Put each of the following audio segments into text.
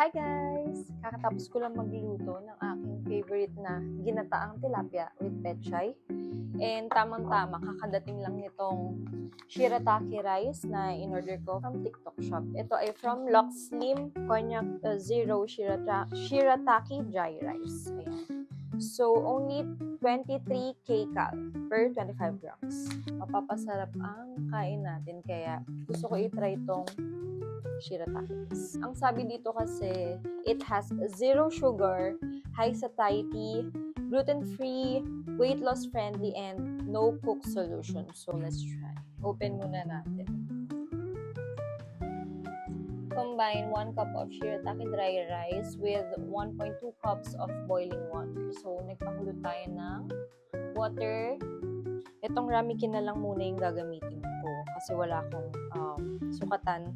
Hi guys! Kakatapos ko lang magluto ng aking favorite na ginataang tilapia with pechay. And tamang-tama, kakadating lang nitong shirataki rice na in-order ko from TikTok shop. Ito ay from Lux Slim Konjac Zero Shirataki Dry Rice. Ayan. So, only 23 kcal per 25 grams. Mapapasarap ang kain natin, kaya gusto ko i-try itong shirataki. Ang sabi dito kasi, it has zero sugar, high satiety, gluten-free, weight loss friendly, and no cook solution. So let's try. Open muna natin. Combine 1 cup of shirataki dry rice with 1.2 cups of boiling water. So nagpakulo tayo ng water. Itong ramekin na lang muna yung gagamitin ko kasi wala akong sukatan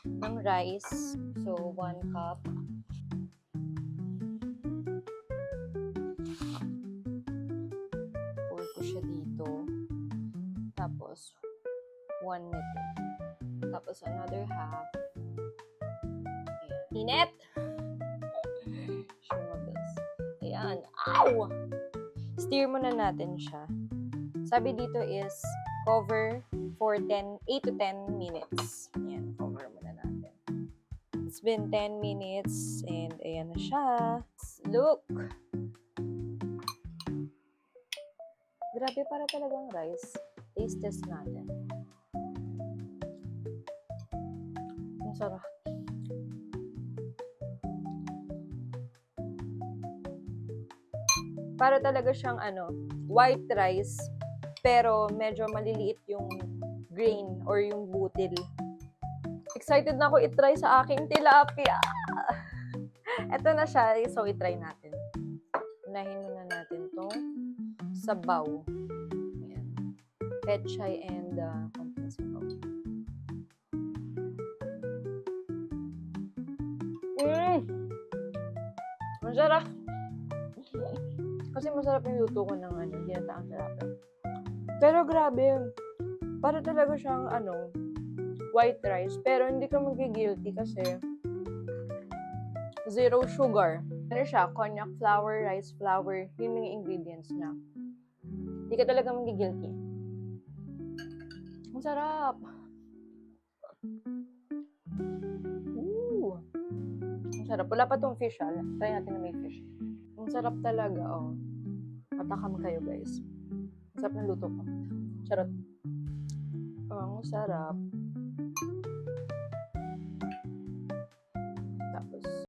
ng rice. So, 1 cup. Pour ko siya dito. Tapos, 1 nito. Tapos, another half. Ayan. Init! Shumabas. Ayan. Ow! Stir muna natin siya. Sabi dito is cover for 8 to 10 minutes. Ayan, cover muna natin. It's been 10 minutes and ayan na siya. Look! Grabe, para talagang rice. Taste test natin. Ang sarap. Para talaga siyang white rice, pero medyo maliliit yung grain or yung butil. Excited na ako i-try sa aking tilapia. Ito na siya. So, i-try natin. Unahin muna natin itong sabaw. Ayan. Pechay and konting sabaw. Masarap! Kasi masarap yung luto ko ng ginataang tilapia. Pero grabe, para talaga siyang white rice, pero hindi ka magigilty kasi zero sugar. Ano siya? Konjac flour, rice flour, yun yung ingredients niya. Hindi ka talaga magigilty. Ang sarap! Ooh! Ang sarap. Wala pa tong fish, Try natin na may fish. Ang sarap talaga, Matakam kayo, guys. Ang sarap ng luto ko. Charot. Ang sarap.